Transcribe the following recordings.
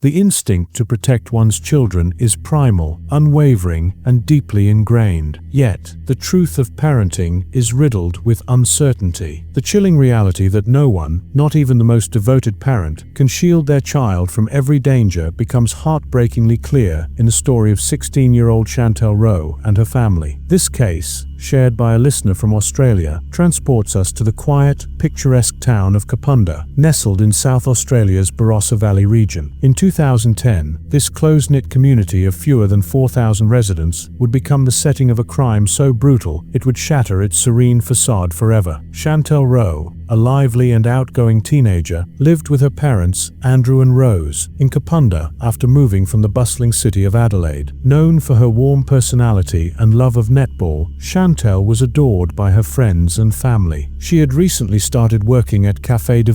The instinct to protect one's children is primal, unwavering, and deeply ingrained. Yet, the truth of parenting is riddled with uncertainty. The chilling reality that no one, not even the most devoted parent, can shield their child from every danger becomes heartbreakingly clear in the story of 16-year-old Kendall Rae and her family. This case, shared by a listener from Australia, transports us to the quiet, picturesque town of Kapunda, nestled in South Australia's Barossa Valley region. In 2010, this close-knit community of fewer than 4,000 residents would become the setting of a crime so brutal it would shatter its serene facade forever. Kendall Rae, a lively and outgoing teenager, lived with her parents, Andrew and Rose, in Kapunda after moving from the bustling city of Adelaide. Known for her warm personality and love of netball, Kendall was adored by her friends and family. She had recently started working at captivated,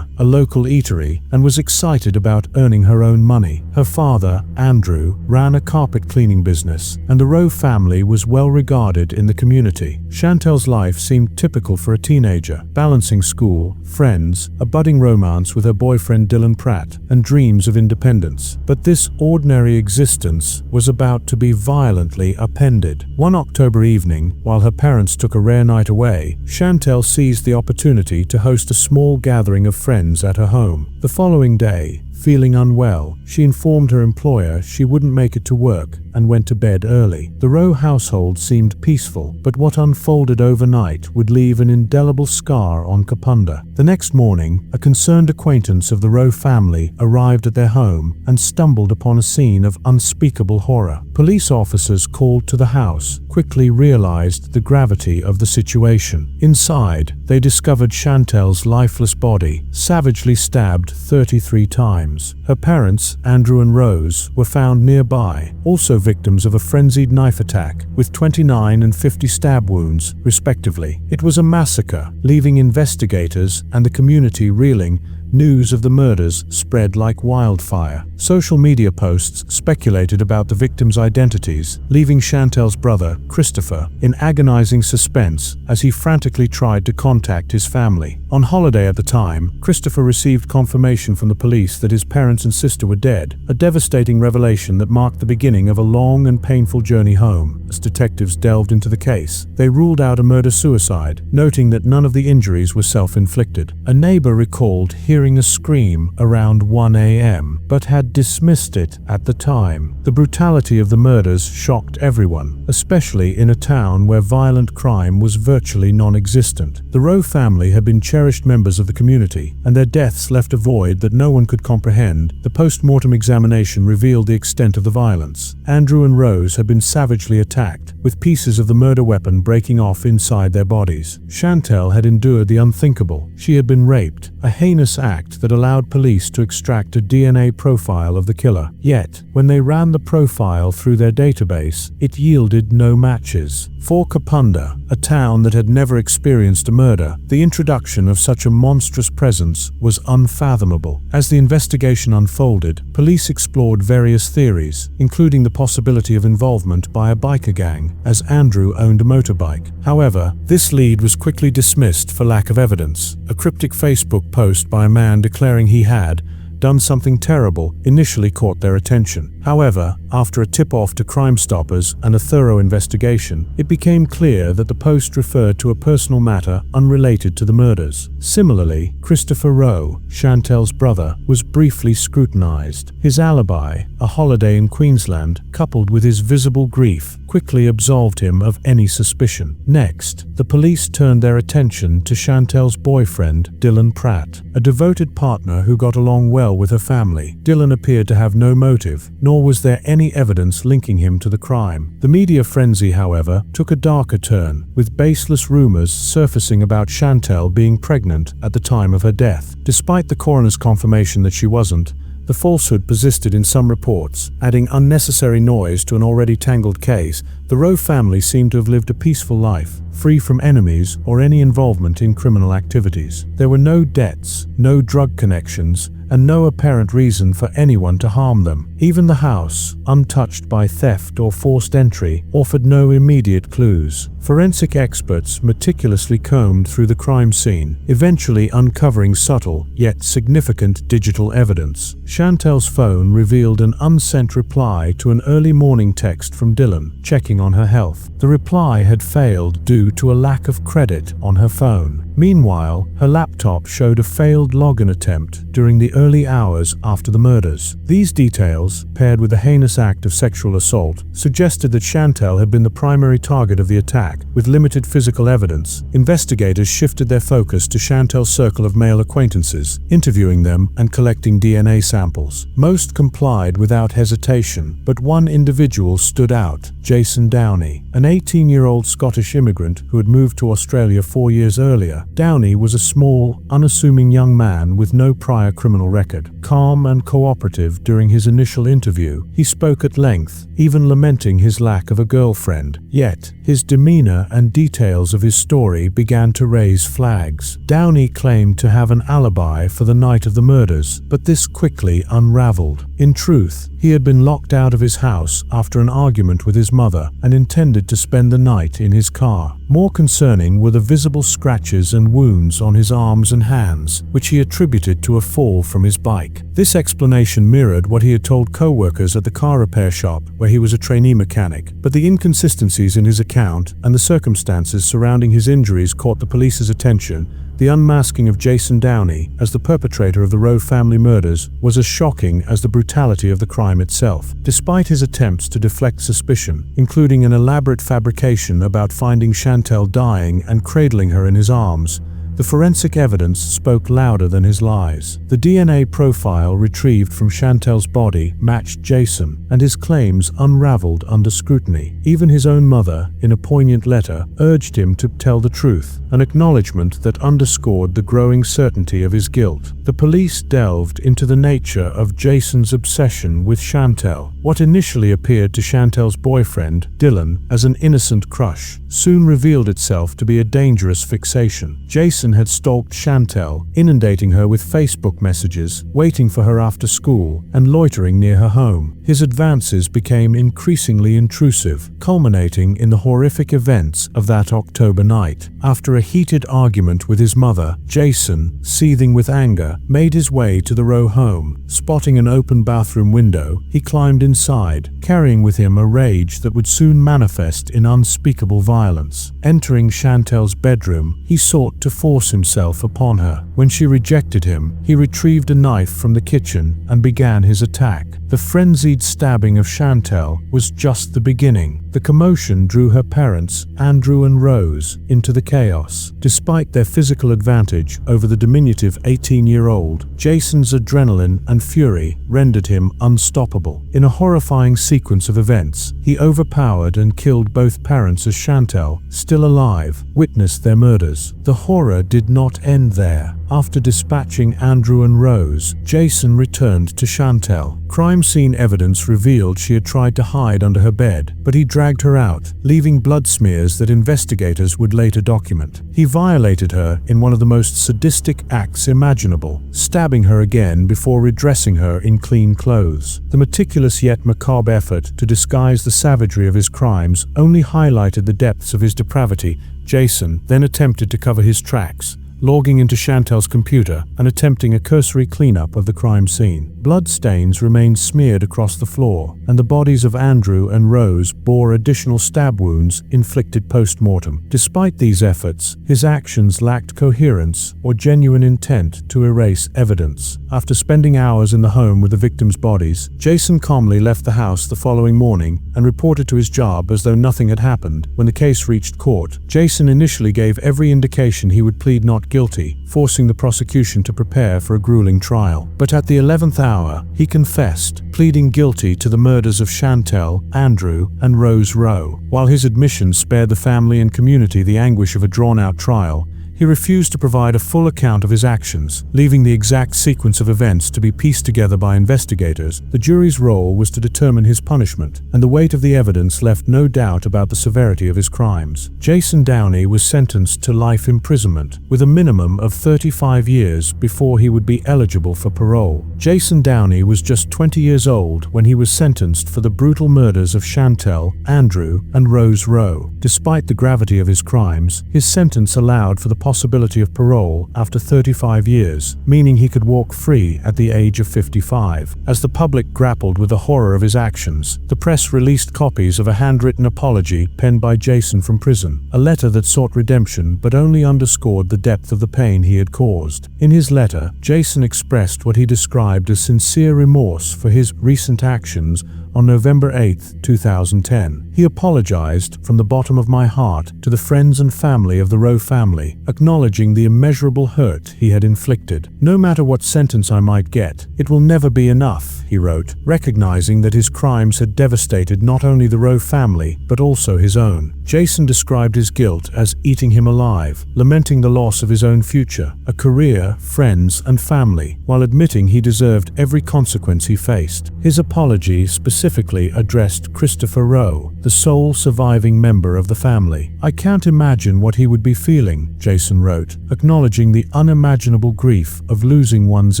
a local eatery, and was excited about earning her own money. Her father, Andrew, ran a carpet cleaning business, and the Rae family was well regarded in the community. Kendall's life seemed typical for a teenager, balancing school, friends, a budding romance with her boyfriend Dylan Pratt, and dreams of independence. But this ordinary existence was about to be violently upended. One October evening, while her parents took a rare night away, Kendall seized the opportunity to host a small gathering of friends at her home. The following day, feeling unwell, she informed her employer she wouldn't make it to work and went to bed early. The Rae household seemed peaceful, but what unfolded overnight would leave an indelible scar on Kapunda. The next morning, a concerned acquaintance of the Rae family arrived at their home and stumbled upon a scene of unspeakable horror. Police officers called to the house quickly realized the gravity of the situation. Inside, they discovered Kendall's lifeless body, savagely stabbed 33 times. Her parents, Andrew and Rose, were found nearby, also victims of a frenzied knife attack, with 29 and 50 stab wounds, respectively. It was a massacre, leaving investigators and the community reeling. News of the murders spread like wildfire. Social media posts speculated about the victims' identities, leaving Kendall's brother, Christopher, in agonizing suspense as he frantically tried to contact his family. On holiday at the time, Christopher received confirmation from the police that his parents and sister were dead, a devastating revelation that marked the beginning of a long and painful journey home. As detectives delved into the case, they ruled out a murder-suicide, noting that none of the injuries were self-inflicted. A neighbor recalled hearing a scream around 1 a.m., but had dismissed it at the time. The brutality of the murders shocked everyone, especially in a town where violent crime was virtually non-existent. The Rae family had been cherished members of the community, and their deaths left a void that no one could comprehend. The post-mortem examination revealed the extent of the violence. Andrew and Rose had been savagely attacked, with pieces of the murder weapon breaking off inside their bodies. Kendall had endured the unthinkable. She had been raped, a heinous act that allowed police to extract a DNA profile of the killer. Yet, when they ran the profile through their database, it yielded no matches. For Kapunda, a town that had never experienced a murder, the introduction of such a monstrous presence was unfathomable. As the investigation unfolded, police explored various theories, including the possibility of involvement by a biker gang, as Andrew owned a motorbike. However, this lead was quickly dismissed for lack of evidence. A cryptic Facebook post by a man declaring he had done something terrible initially caught their attention. However, after a tip-off to Crime Stoppers and a thorough investigation, it became clear that the post referred to a personal matter unrelated to the murders. Similarly, Christopher Rae, Kendall's brother, was briefly scrutinized. His alibi, a holiday in Queensland, coupled with his visible grief, quickly absolved him of any suspicion. Next, the police turned their attention to Kendall's boyfriend, Dylan Pratt, a devoted partner who got along well with her family. Dylan appeared to have no motive, nor was there any evidence linking him to the crime. The media frenzy, however, took a darker turn, with baseless rumors surfacing about Kendall being pregnant at the time of her death. Despite the coroner's confirmation that she wasn't, the falsehood persisted in some reports, adding unnecessary noise to an already tangled case. The Rae family seemed to have lived a peaceful life, free from enemies or any involvement in criminal activities. There were no debts, no drug connections, and no apparent reason for anyone to harm them. Even the house, untouched by theft or forced entry, offered no immediate clues. Forensic experts meticulously combed through the crime scene, eventually uncovering subtle yet significant digital evidence. Chantel's phone revealed an unsent reply to an early morning text from Dylan, checking on her health. The reply had failed due to a lack of credit on her phone. Meanwhile, her laptop showed a failed login attempt during the early hours after the murders. These details, paired with the heinous act of sexual assault, suggested that Chantel had been the primary target of the attack. With limited physical evidence, investigators shifted their focus to Chantel's circle of male acquaintances, interviewing them and collecting DNA samples. Most complied without hesitation, but one individual stood out: Jason Downey, an 18-year-old Scottish immigrant who had moved to Australia 4 years earlier. Downey was a small, unassuming young man with no prior criminal record. Calm and cooperative during his initial interview, he spoke at length, even lamenting his lack of a girlfriend. Yet, his demeanor and details of his story began to raise flags. Downey claimed to have an alibi for the night of the murders, but this quickly unraveled. In truth, he had been locked out of his house after an argument with his mother and intended to spend the night in his car. More concerning were the visible scratches and wounds on his arms and hands, which he attributed to a fall from his bike. This explanation mirrored what he had told co-workers at the car repair shop where he was a trainee mechanic, but the inconsistencies in his account and the circumstances surrounding his injuries caught the police's attention. The unmasking of Jason Downey as the perpetrator of the Roe family murders was as shocking as the brutality of the crime itself. Despite his attempts to deflect suspicion, including an elaborate fabrication about finding Chantel dying and cradling her in his arms, the forensic evidence spoke louder than his lies. The DNA profile retrieved from Chantel's body matched Jason, and his claims unraveled under scrutiny. Even his own mother, in a poignant letter, urged him to tell the truth, an acknowledgement that underscored the growing certainty of his guilt. The police delved into the nature of Jason's obsession with Chantel. What initially appeared to Chantel's boyfriend, Dylan, as an innocent crush, soon revealed itself to be a dangerous fixation. Jason had stalked Chantel, inundating her with Facebook messages, waiting for her after school, and loitering near her home. His advances became increasingly intrusive, culminating in the horrific events of that October night. After a heated argument with his mother, Jason, seething with anger, made his way to the Roe home. Spotting an open bathroom window, he climbed inside, carrying with him a rage that would soon manifest in unspeakable violence. Entering Chantel's bedroom, he sought to force himself upon her. When she rejected him, he retrieved a knife from the kitchen and began his attack. The frenzied stabbing of Chantel was just the beginning. The commotion drew her parents, Andrew and Rose, into the chaos. Despite their physical advantage over the diminutive 18-year-old, Jason's adrenaline and fury rendered him unstoppable. In a horrifying sequence of events, he overpowered and killed both parents as Chantel, still alive, witnessed their murders. The horror did not end there. After dispatching Andrew and Rose, Jason returned to Chantel. Crime scene evidence revealed she had tried to hide under her bed, but he dragged her out, leaving blood smears that investigators would later document. He violated her in one of the most sadistic acts imaginable, stabbing her again before redressing her in clean clothes. The meticulous yet macabre effort to disguise the savagery of his crimes only highlighted the depths of his depravity. Jason then attempted to cover his tracks, logging into Chantel's computer and attempting a cursory cleanup of the crime scene. Blood stains remained smeared across the floor, and the bodies of Andrew and Rose bore additional stab wounds inflicted post-mortem. Despite these efforts, his actions lacked coherence or genuine intent to erase evidence. After spending hours in the home with the victims' bodies, Jason calmly left the house the following morning and reported to his job as though nothing had happened. When the case reached court, Jason initially gave every indication he would plead not guilty, forcing the prosecution to prepare for a grueling trial. But at the 11th hour, he confessed, pleading guilty to the murders of Chantel, Andrew, and Rose Roe. While his admission spared the family and community the anguish of a drawn-out trial, He refused to provide a full account of his actions, leaving the exact sequence of events to be pieced together by investigators. The jury's role was to determine his punishment, and the weight of the evidence left no doubt about the severity of his crimes. Jason Downey was sentenced to life imprisonment, with a minimum of 35 years before he would be eligible for parole. Jason Downey was just 20 years old when he was sentenced for the brutal murders of Chantel, Andrew, and Rose Rowe. Despite the gravity of his crimes, his sentence allowed for the possibility of parole after 35 years, meaning he could walk free at the age of 55. As the public grappled with the horror of his actions, the press released copies of a handwritten apology penned by Jason from prison, a letter that sought redemption but only underscored the depth of the pain he had caused. In his letter, Jason expressed what he described as sincere remorse for his recent actions on November 8, 2010. He apologized from the bottom of my heart to the friends and family of the Rowe family, acknowledging the immeasurable hurt he had inflicted. No matter what sentence I might get, it will never be enough, he wrote, recognizing that his crimes had devastated not only the Rowe family, but also his own. Jason described his guilt as eating him alive, lamenting the loss of his own future, a career, friends, and family, while admitting he deserved every consequence he faced. His apology specifically addressed Christopher Rowe, the sole surviving member of the family. "I can't imagine what he would be feeling," Jason wrote, acknowledging the unimaginable grief of losing one's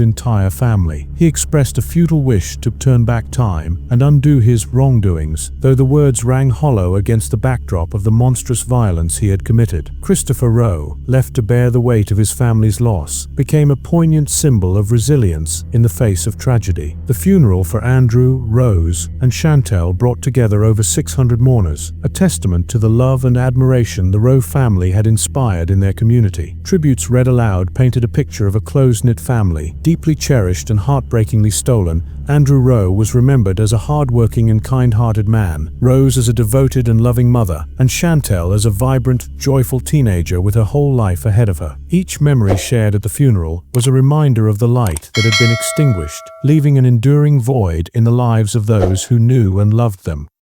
entire family. He expressed a futile wish to turn back time and undo his wrongdoings, though the words rang hollow against the backdrop of the monstrous violence he had committed. Christopher Rowe, left to bear the weight of his family's loss, became a poignant symbol of resilience in the face of tragedy. The funeral for Andrew, Rose, and Chantel brought together over 600 mourners, a testament to the love and admiration the Rowe family had inspired in their community. Tributes read aloud painted a picture of a close-knit family, deeply cherished and heartbreakingly stolen. Andrew Rowe was remembered as a hard-working and kind-hearted man, Rose as a devoted and loving mother, and Chantel as a vibrant, joyful teenager with her whole life ahead of her. Each memory shared at the funeral was a reminder of the light that had been extinguished, leaving an enduring void in the lives of those who knew and loved them.